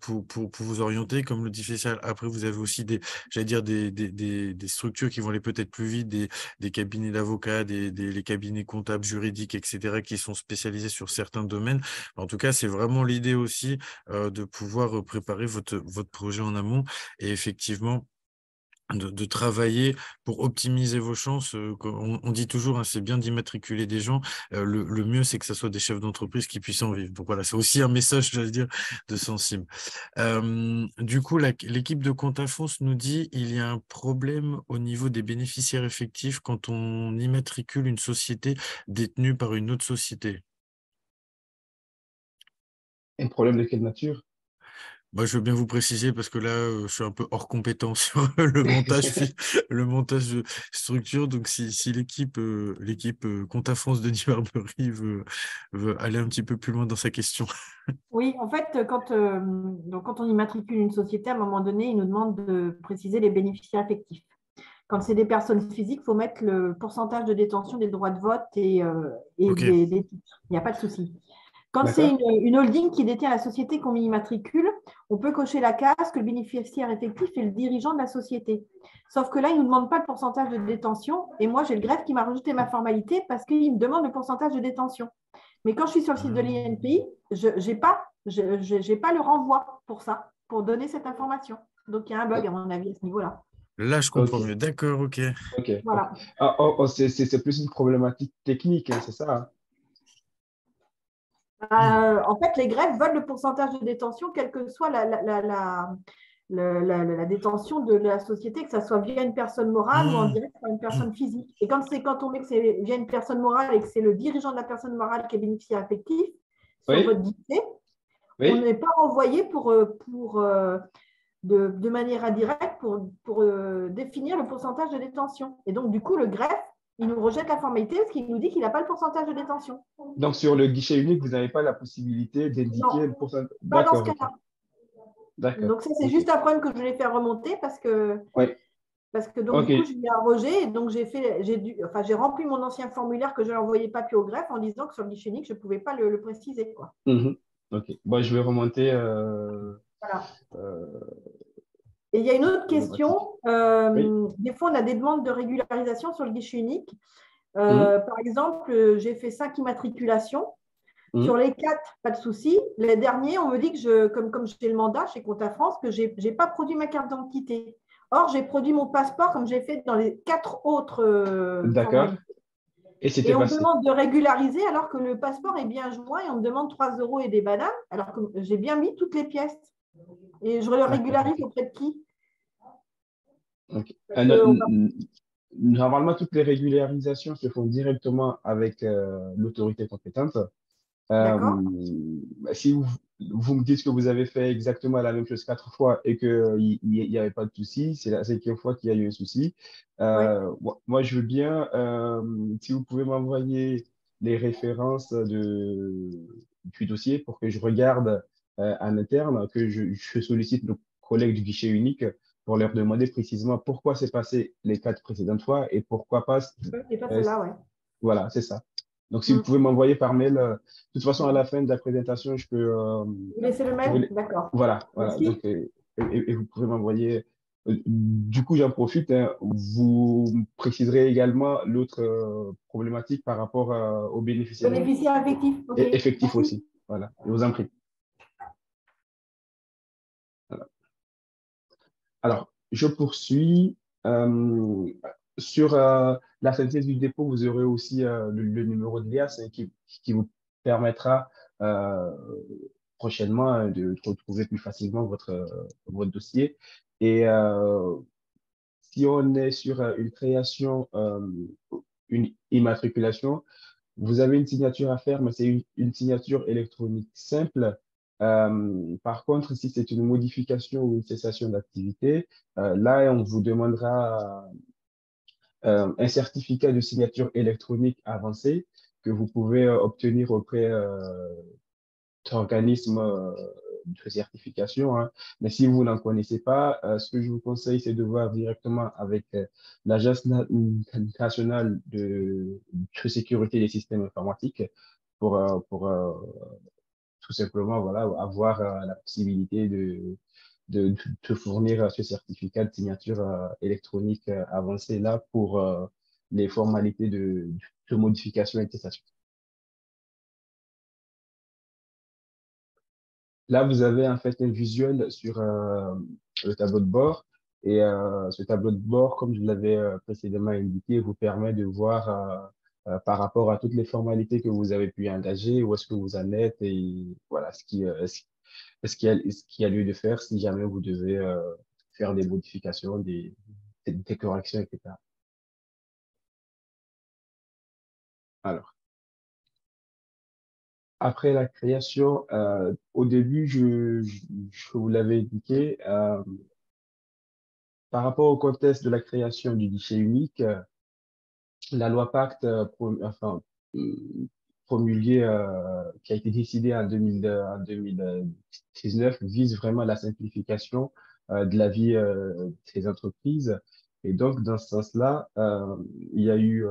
pour vous orienter, comme le dit Faisal. Après, vous avez aussi j'allais dire des structures qui vont aller peut-être plus vite, des cabinets d'avocats, les cabinets comptables, juridiques, etc., qui sont spécialisés sur certains domaines. En tout cas, c'est vraiment l'idée aussi de pouvoir préparer votre projet en amont et effectivement de travailler pour optimiser vos chances. On dit toujours, hein, c'est bien d'immatriculer des gens. Le mieux, c'est que ce soit des chefs d'entreprise qui puissent en vivre. Donc voilà, c'est aussi un message, j'allais dire, de Sensim. Du coup, l'équipe de Compte-à-Fonds nous dit il y a un problème au niveau des bénéficiaires effectifs quand on immatricule une société détenue par une autre société. Un problème de quelle nature? Moi, je veux bien vous préciser parce que là, je suis un peu hors compétence sur le montage, le montage de structure. Donc, si l'équipe Compte-à-France de Barbery veut aller un petit peu plus loin dans sa question. Oui, en fait, donc quand on immatricule une société, à un moment donné, il nous demande de préciser les bénéficiaires effectifs. Quand c'est des personnes physiques, il faut mettre le pourcentage de détention des droits de vote et Ok. des titres. Il n'y a pas de souci. Quand c'est D'accord. une holding qui détient la société qu'on immatricule, on peut cocher la case que le bénéficiaire effectif est le dirigeant de la société. Sauf que là, il ne nous demande pas le pourcentage de détention. Et moi, j'ai le greffe qui m'a rajouté ma formalité parce qu'il me demande le pourcentage de détention. Mais quand je suis sur le site de l'INPI, je n'ai pas le renvoi pour ça, pour donner cette information. Donc, il y a un bug, à mon avis, à ce niveau-là. Là, je comprends Ok. mieux. D'accord, ok. Ok. Voilà. Ah, oh, oh, c'est plus une problématique technique, hein, c'est ça, hein? En fait, les greffes veulent le pourcentage de détention, quelle que soit la détention de la société, que ça soit via une personne morale ou en direct par une personne physique. Et quand on met que c'est via une personne morale et que c'est le dirigeant de la personne morale qui est bénéficiaire effectif, sur Oui, votre guichet, on oui. n'est pas envoyé de manière indirecte pour définir le pourcentage de détention. Et donc, du coup, le greffe, il nous rejette la formalité parce qu'il nous dit qu'il n'a pas le pourcentage de détention. Donc, sur le guichet unique, vous n'avez pas la possibilité Non, d'indiquer le pourcentage. pas dans ce D'accord, ok. cas-là. D'accord. Donc, ça, c'est Ok. juste un problème que je voulais faire remonter parce que donc, Ok. du coup, j'ai eu un rejet et donc j'ai rempli mon ancien formulaire que j'ai envoyé papier au greffe en disant que sur le guichet unique, je ne pouvais pas le préciser, quoi. Mhm. Ok. Bon, je vais remonter Voilà. euh, Et il y a une la autre question. problématique. Oui. Des fois, on a des demandes de régularisation sur le guichet unique. Mhm. Par exemple, j'ai fait 5 immatriculations. Sur Mhm. les 4, pas de souci. Les derniers, on me dit que comme j'ai le mandat chez Compte à France, que je n'ai pas produit ma carte d'identité. Or, j'ai produit mon passeport comme j'ai fait dans les 4 autres D'accord. formalités. Et Et c'était on me passé. demande de régulariser alors que le passeport est bien joint et on me demande 3 euros et des bananes alors que j'ai bien mis toutes les pièces. Et je le D'accord. régularise Ok. auprès de qui? Ok. Parce que Normalement, toutes les régularisations se font directement avec l'autorité compétente. Euh, D'accord? Si vous me dites que vous avez fait exactement la même chose 4 fois et qu'il n'y avait pas de souci, c'est la 5e fois qu'il y a eu un souci. Oui. Moi, je veux bien, si vous pouvez m'envoyer les références du dossier pour que je regarde en interne, que je sollicite nos collègues du guichet unique pour leur demander précisément pourquoi c'est passé les 4 précédentes fois et pourquoi pas. Et pas euh, celle-là, oui. voilà, c'est ça. Donc, si vous pouvez m'envoyer par mail, de toute façon, à la fin de la présentation, je peux. Vous laissez le Je mail? vais D'accord. voilà, voilà. Donc, Merci. et vous pouvez m'envoyer. Du coup, j'en profite, hein, vous préciserez également l'autre problématique par rapport aux bénéficiaires Bénéficiaire effectif. OK. effectifs Merci. aussi. Voilà, je vous en prie. Voilà. Alors, je poursuis. sur la synthèse du dépôt, vous aurez aussi le numéro de l'IAS qui vous permettra prochainement de retrouver plus facilement votre dossier. Et si on est sur une création, une immatriculation, vous avez une signature à faire, mais c'est une signature électronique simple. Par contre, si c'est une modification ou une cessation d'activité, là, on vous demandera un certificat de signature électronique avancé que vous pouvez obtenir auprès d'organismes de certification, hein. Mais si vous n'en connaissez pas, ce que je vous conseille, c'est de voir directement avec l'Agence nationale de sécurité des systèmes informatiques pour tout simplement voilà, avoir la possibilité de fournir ce certificat de signature électronique avancé là pour les formalités de modification et de cessation. Là, vous avez en fait un visuel sur le tableau de bord. Et ce tableau de bord, comme je l'avais précédemment indiqué, vous permet de voir par rapport à toutes les formalités que vous avez pu engager, où est-ce que vous en êtes et voilà ce qui a lieu de faire si jamais vous devez faire des modifications, des corrections, etc. Alors, après la création, au début, je vous l'avais indiqué, par rapport au contexte de la création du guichet unique, la loi Pacte promulguée, qui a été décidée en 2019, vise vraiment la simplification de la vie des entreprises. Et donc, dans ce sens-là, il y a eu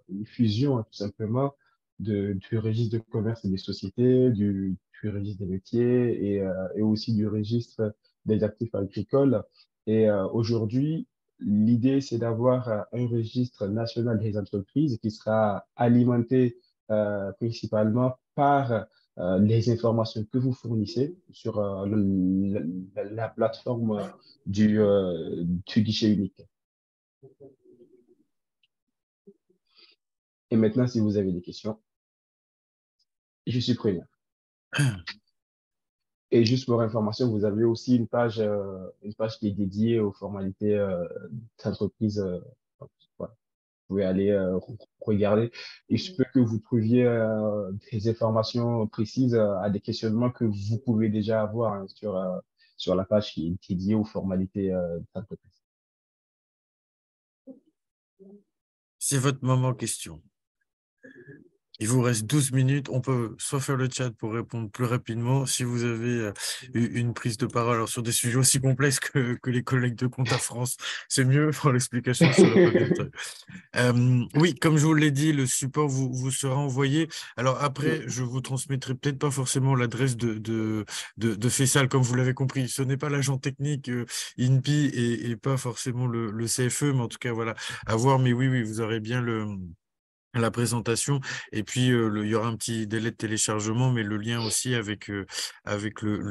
une fusion, hein, tout simplement, du registre de commerce et des sociétés, du registre des métiers et aussi du registre des actifs agricoles. Et aujourd'hui, l'idée, c'est d'avoir un registre national des entreprises qui sera alimenté principalement par les informations que vous fournissez sur la plateforme du guichet unique. Et maintenant, si vous avez des questions, je suis preneur. Et juste pour information, vous avez aussi une page qui est dédiée aux formalités d'entreprise. Voilà. Vous pouvez aller regarder. Il se peut que vous trouviez des informations précises à des questionnements que vous pouvez déjà avoir, hein, sur la page qui est dédiée aux formalités d'entreprise. C'est votre moment question. Il vous reste 12 minutes. On peut soit faire le chat pour répondre plus rapidement. Si vous avez une prise de parole alors, sur des sujets aussi complexes que les collègues de Compta France, c'est mieux pour l'explication sur le papier. Oui, comme je vous l'ai dit, le support vous sera envoyé. Alors après, je vous transmettrai peut-être pas forcément l'adresse de Faisal, comme vous l'avez compris. Ce n'est pas l'agent technique INPI et pas forcément le CFE, mais en tout cas, voilà, à voir. Mais oui, vous aurez bien la présentation et puis il y aura un petit délai de téléchargement, mais le lien aussi avec le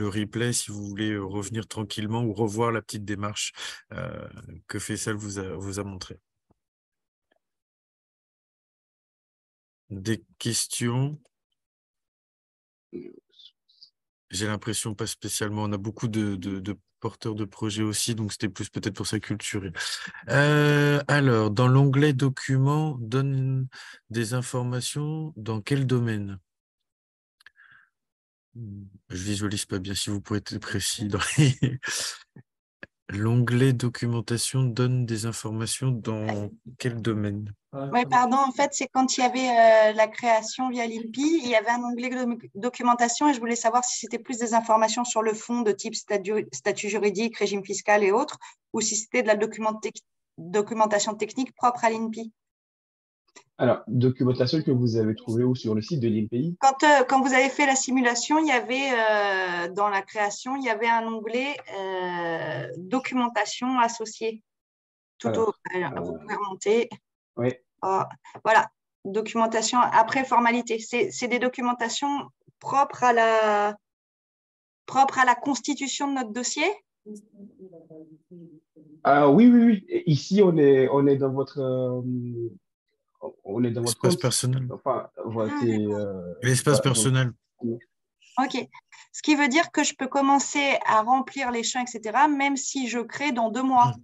replay si vous voulez revenir tranquillement ou revoir la petite démarche que Faisal vous a montré. Des questions? J'ai l'impression pas spécialement. On a beaucoup de porteurs de projets aussi, donc c'était plus peut-être pour sa culture. Alors, dans l'onglet documents, donne des informations dans quel domaine? Je visualise pas bien, si vous pouvez être précis. L'onglet documentation donne des informations dans quel domaine? Oui, pardon, en fait, c'est quand il y avait la création via l'INPI, il y avait un onglet documentation et je voulais savoir si c'était plus des informations sur le fond de type statut juridique, régime fiscal et autres, ou si c'était de la documentation technique propre à l'INPI. Alors, documentation que vous avez trouvée où sur le site de l'INPI? Quand vous avez fait la simulation, il y avait dans la création, il y avait un onglet documentation associée. Tout vous pouvez remonter. Oui. Voilà, documentation après formalité. C'est des documentations propres à la constitution de notre dossier Ah oui, oui, oui. Et ici, on est dans votre Espace compte. personnel. Enfin, voilà, Ah, c'est, d'accord. L'espace voilà, donc, personnel. OK. Ce qui veut dire que je peux commencer à remplir les champs, etc., même si je crée dans 2 mois.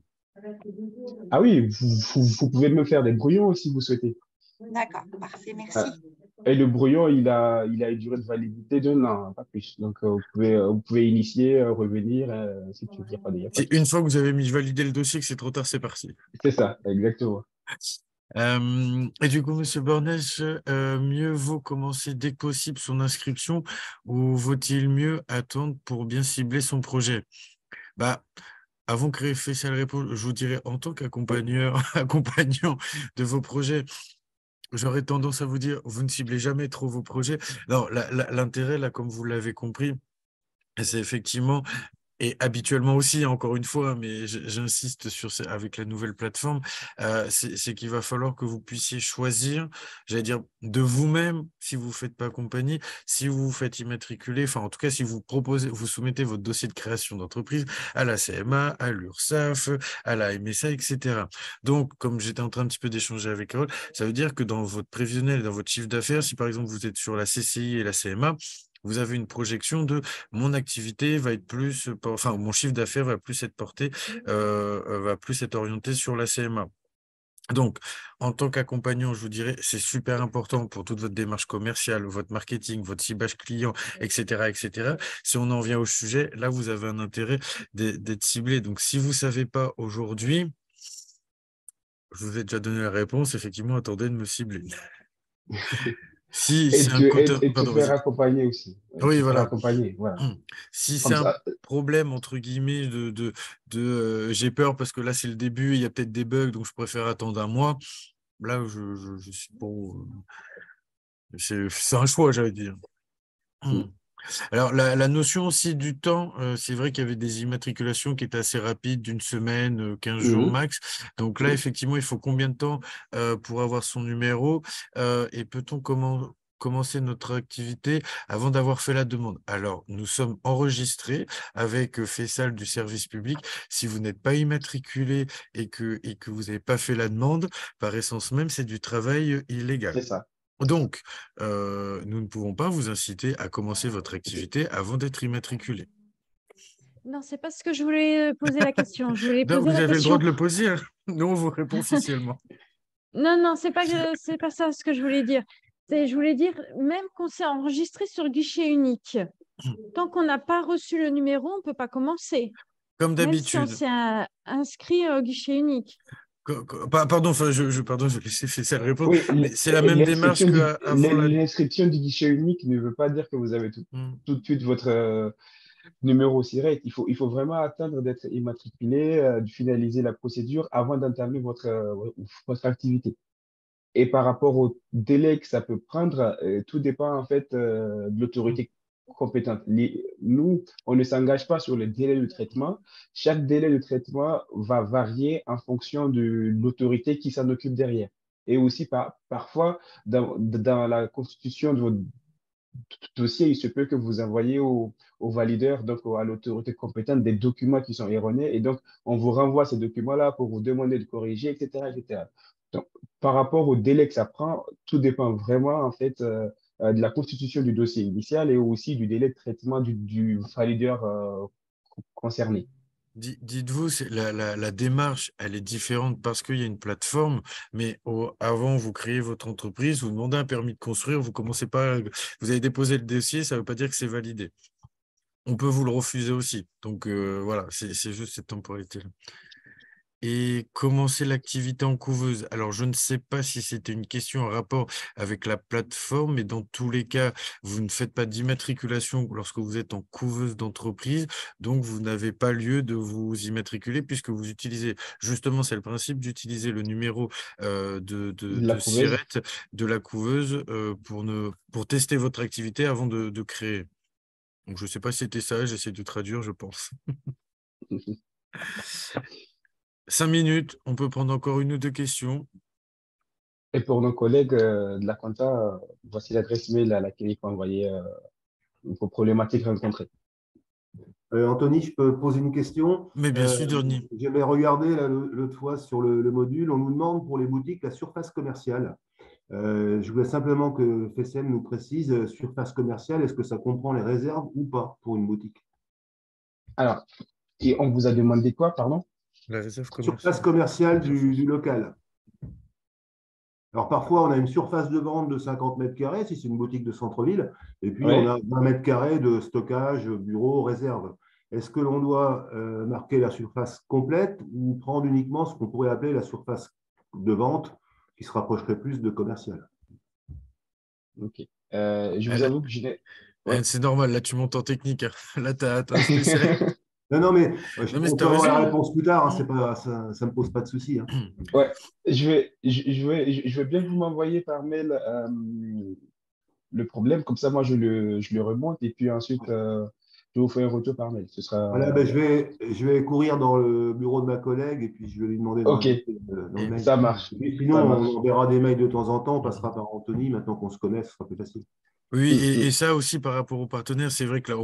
ah oui, vous pouvez me faire des brouillons si vous souhaitez. D'accord, parfait, Ah, merci. et le brouillon, il a une durée de validité de 1 an, pas plus. Donc, vous pouvez initier, revenir, si tu veux, il y a pas de C'est une souci. fois que vous avez mis valider le dossier que c'est trop tard, c'est parti. C'est ça, exactement. Et du coup, Monsieur Bornès, mieux vaut commencer dès que possible son inscription ou vaut-il mieux attendre pour bien cibler son projet? Bah, avant que Faisal réponde, je vous dirais en tant qu'accompagneur, accompagnant de vos projets, j'aurais tendance à vous dire, vous ne ciblez jamais trop vos projets. Alors, l'intérêt, là, comme vous l'avez compris, c'est effectivement et habituellement aussi, encore une fois, mais j'insiste sur avec la nouvelle plateforme, c'est qu'il va falloir que vous puissiez choisir, j'allais dire, de vous-même, si vous ne faites pas compagnie, si vous vous faites immatriculer, enfin, en tout cas, si vous proposez, vous soumettez votre dossier de création d'entreprise à la CMA, à l'URSSAF, à la MSA, etc. Donc, comme j'étais en train un petit peu d'échanger avec Carole, ça veut dire que dans votre prévisionnel, dans votre chiffre d'affaires, si par exemple vous êtes sur la CCI et la CMA, vous avez une projection de mon activité va être plus, enfin, mon chiffre d'affaires va plus être porté, va plus être orienté sur la CMA. Donc, en tant qu'accompagnant, je vous dirais, c'est super important pour toute votre démarche commerciale, votre marketing, votre ciblage client, etc., etc. Si on en vient au sujet, là, vous avez un intérêt d'être ciblé. Donc, si vous ne savez pas aujourd'hui, je vous ai déjà donné la réponse, effectivement, attendez de me cibler. Si Et c'est de, un et, côté... et de se Pardon, faire vas-y. accompagner aussi. Ouais, de Oui, se faire voilà. accompagner, voilà. Si c'est Comme un ça, problème, entre guillemets, j'ai peur parce que là, c'est le début, il y a peut-être des bugs, donc je préfère attendre un mois. Là, je suis pour. C'est un choix, j'allais dire. Alors, la notion aussi du temps, c'est vrai qu'il y avait des immatriculations qui étaient assez rapides, d'une semaine, 15 jours mhm, max. Donc là, effectivement, il faut combien de temps pour avoir son numéro et peut-on commencer notre activité avant d'avoir fait la demande? Alors, nous sommes enregistrés avec Faisal du service public. Si vous n'êtes pas immatriculé et que vous n'avez pas fait la demande, par essence même, c'est du travail illégal. c'est ça. Donc, nous ne pouvons pas vous inciter à commencer votre activité avant d'être immatriculé. Non, c'est pas ce que je voulais poser la question. Je voulais Donc, poser vous la avez le droit question. de le poser, hein. Nous, on vous répond officiellement. Non, non, c'est pas ça ce que je voulais dire. Je voulais dire, même qu'on s'est enregistré sur guichet unique, tant qu'on n'a pas reçu le numéro, on ne peut pas commencer, Comme même si on d'habitude. s'est inscrit au guichet unique. Pardon, enfin, pardon, je vais laisser Faisal répondre, Oui, mais c'est la même démarche qu'avant la... l'inscription du guichet unique ne veut pas dire que vous avez tout, Hmm. tout de suite votre numéro SIRET. Il faut vraiment attendre d'être immatriculé, de finaliser la procédure avant d'entamer votre activité. Et par rapport au délai que ça peut prendre, tout dépend en fait de l'autorité compétente. Nous, on ne s'engage pas sur le délai de traitement. Chaque délai de traitement va varier en fonction de l'autorité qui s'en occupe derrière. Et aussi, parfois, dans la constitution de votre dossier, il se peut que vous envoyez au valideur, donc à l'autorité compétente, des documents qui sont erronés. Et donc, on vous renvoie ces documents-là pour vous demander de corriger, etc., etc. Donc, par rapport au délai que ça prend, tout dépend vraiment, en fait, de la constitution du dossier initial et aussi du délai de traitement du valideur concerné. Dites-vous, la démarche, elle est différente parce qu'il y a une plateforme, mais avant, vous créez votre entreprise, vous demandez un permis de construire, vous commencez pas, vous avez déposé le dossier, ça ne veut pas dire que c'est validé. On peut vous le refuser aussi. Donc voilà, c'est juste cette temporalité-là. Et commencer l'activité en couveuse. Alors, je ne sais pas si c'était une question en rapport avec la plateforme, mais dans tous les cas, vous ne faites pas d'immatriculation lorsque vous êtes en couveuse d'entreprise, donc vous n'avez pas lieu de vous immatriculer puisque vous utilisez, justement, c'est le principe d'utiliser le numéro La de couveuse. SIRET de la couveuse pour tester votre activité avant de créer. Donc, je ne sais pas si c'était ça, j'essaie de traduire, je pense. 5 minutes, on peut prendre encore une ou deux questions. Et pour nos collègues de la compta, voici l'adresse mail à laquelle il faut envoyer vos problématiques rencontrées. Anthony, je peux poser une question? Mais bien sûr, Denis. J'avais regardé l'autre fois sur le module, on nous demande pour les boutiques la surface commerciale. Je voulais simplement que FSM nous précise, surface commerciale, est-ce que ça comprend les réserves ou pas pour une boutique? Alors, et on vous a demandé quoi, pardon? La réserve Surface commerciale. commerciale du local. Alors parfois, on a une surface de vente de 50 mètres carrés, si c'est une boutique de centre-ville, et puis on Ouais. a 20 mètres carrés de stockage, bureau, réserve. Est-ce que l'on doit marquer la surface complète ou prendre uniquement ce qu'on pourrait appeler la surface de vente, qui se rapprocherait plus de commercial? Ok. Je vous avoue que je n'ai. Ouais. C'est normal, là tu montes en technique, hein. Là tu as un spécial. Non, mais Non, mais on tu peut as avoir la raison. réponse plus tard, hein, c'est pas, ça ne me pose pas de souci. Hein. Ouais, je vais bien que vous m'envoyer par mail le problème, comme ça moi je le remonte et puis ensuite je vous fais un retour par mail. Ce Voilà, sera. ben, je vais courir dans le bureau de ma collègue et puis je vais lui demander de Ok, rajouter dans le Et- mail. ça marche, Et sinon, ça on marche. enverra des mails de temps en temps, on passera par Anthony. Maintenant qu'on se connaît, ce sera plus facile. Oui, Mm, et mm. ça aussi par rapport aux partenaires, c'est vrai que là,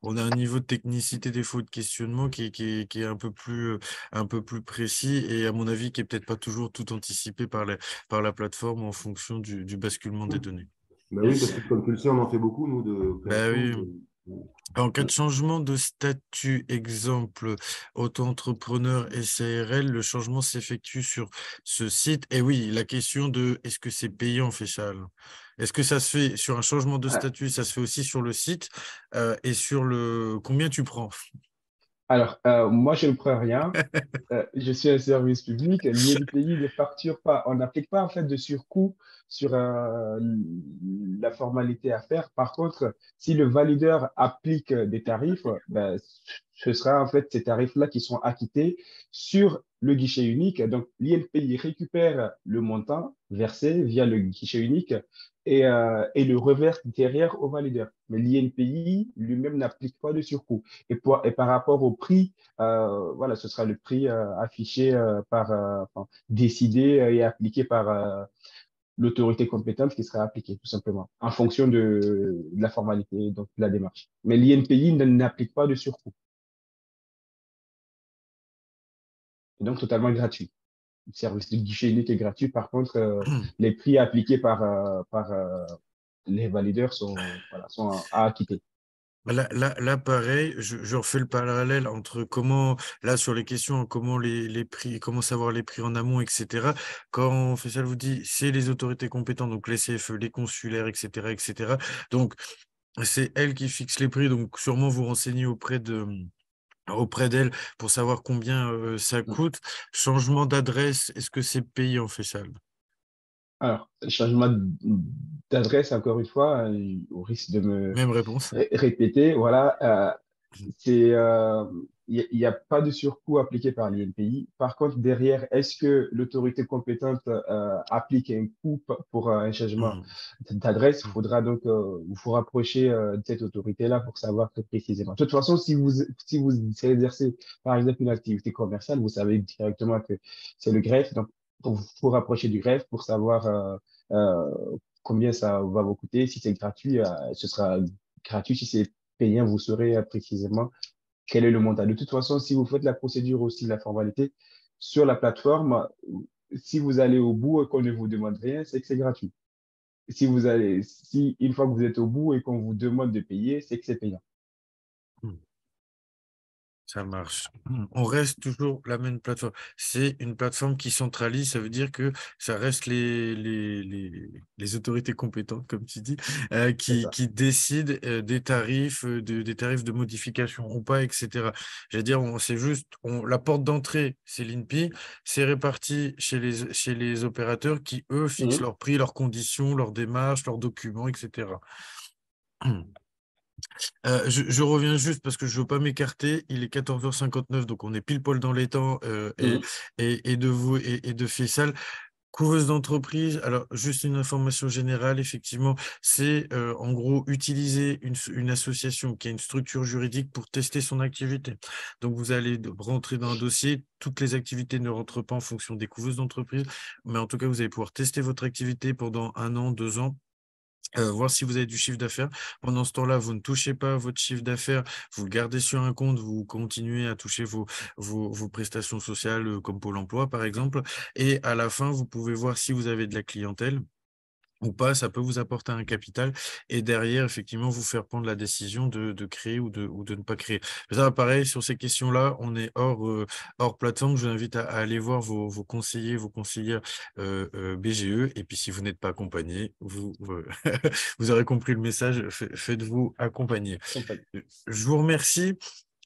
on a un niveau de technicité des fois de questionnement qui est un peu plus précis et à mon avis qui est peut-être pas toujours tout anticipé par la plateforme en fonction du basculement des données. Ben oui, parce que comme tu le sais, on en fait beaucoup, nous, de Bah création. oui. En cas de changement de statut, exemple, auto-entrepreneur SARL, le changement s'effectue sur ce site. Et oui, la question de est-ce que c'est payant, Féchal? Est-ce que ça se fait sur un changement de Ah, statut, ça se fait aussi sur le site et sur le combien tu prends? alors, moi je ne prends rien. Je suis un service public. L'INPI ne facture pas. On n'applique pas en fait de surcoût sur la formalité à faire. Par contre, si le valideur applique des tarifs, ben, ce sera en fait ces tarifs-là qui sont acquittés sur le guichet unique. Donc, l'INPI récupère le montant versé via le guichet unique et le reverse derrière au valideur. Mais l'INPI lui-même n'applique pas de surcoût. Et par rapport au prix, voilà, ce sera le prix affiché enfin, décidé et appliqué par l'autorité compétente qui sera appliquée, tout simplement, en fonction de la formalité, donc de la démarche. Mais l'INPI n'applique pas de surcoût. Et donc, totalement gratuit. Le service de guichet unique est gratuit. Par contre, les prix appliqués par les valideurs sont à acquitter. Là, pareil, je refais le parallèle entre comment, là, sur les questions, comment les prix, comment savoir les prix en amont, etc. Quand on fait ça, je vous dis, c'est les autorités compétentes, donc les CFE, les consulaires, etc., etc. Donc, c'est elles qui fixent les prix. Donc, sûrement vous renseignez auprès d'elles pour savoir combien ça coûte. Changement d'adresse, est-ce que c'est payant, Faisal? Alors, changement d'adresse, encore une fois, au risque de me Même réponse. répéter, voilà, il n'y a pas de surcoût appliqué par l'INPI. Par contre, derrière, est-ce que l'autorité compétente applique un coût pour un changement d'adresse? Il faudra donc vous rapprocher de cette autorité-là pour savoir très précisément. De toute façon, si vous exercez, par exemple, une activité commerciale, vous savez directement que c'est le greffe. Donc, vous vous rapprocher du greffe pour savoir combien ça va vous coûter. Si c'est gratuit, ce sera gratuit. Si c'est payant, vous saurez précisément quel est le montant. De toute façon, si vous faites la procédure aussi, la formalité, sur la plateforme, si vous allez au bout et qu'on ne vous demande rien, c'est que c'est gratuit. Si une fois que vous êtes au bout et qu'on vous demande de payer, c'est que c'est payant. Ça marche. On reste toujours la même plateforme. C'est une plateforme qui centralise, ça veut dire que ça reste les autorités compétentes, comme tu dis, C'est ça. qui décident des tarifs, des tarifs de modification ou pas, etc. J'allais dire, c'est juste, la porte d'entrée, c'est l'INPI, c'est réparti chez les opérateurs qui, eux, fixent Mhm. leurs prix, leurs conditions, leurs démarches, leurs documents, etc. Je reviens juste parce que je ne veux pas m'écarter. Il est 14h59, donc on est pile poil dans les temps Mhm. et de vous et de Faisal. Couveuse d'entreprise, alors juste une information générale, effectivement, c'est en gros utiliser une association qui a une structure juridique pour tester son activité. Donc vous allez rentrer dans un dossier, toutes les activités ne rentrent pas en fonction des couveuses d'entreprise, mais en tout cas, vous allez pouvoir tester votre activité pendant 1 an, 2 ans. voir si vous avez du chiffre d'affaires. Pendant ce temps-là, vous ne touchez pas votre chiffre d'affaires, vous le gardez sur un compte, vous continuez à toucher vos prestations sociales comme Pôle emploi, par exemple. Et à la fin, vous pouvez voir si vous avez de la clientèle ou pas, ça peut vous apporter un capital et derrière, effectivement, vous faire prendre la décision de créer ou de ne pas créer. Mais ça, pareil, sur ces questions-là, on est hors plateforme. Je vous invite à aller voir vos conseillers, vos conseillères BGE. Et puis, si vous n'êtes pas accompagné, vous aurez compris le message, faites-vous accompagner. Je vous remercie.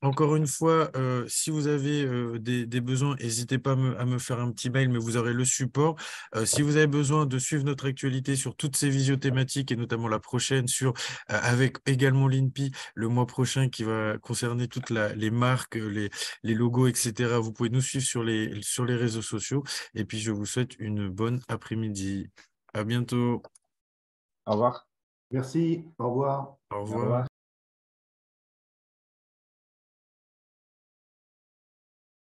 Encore une fois, si vous avez des besoins, n'hésitez pas à me faire un petit mail, mais vous aurez le support. Si vous avez besoin de suivre notre actualité sur toutes ces visio-thématiques et notamment la prochaine avec également l'INPI le mois prochain qui va concerner toutes les marques, les logos, etc. Vous pouvez nous suivre sur les réseaux sociaux. Et puis, je vous souhaite une bonne après-midi. À bientôt. Au revoir. Merci, au revoir. Au Au revoir. revoir.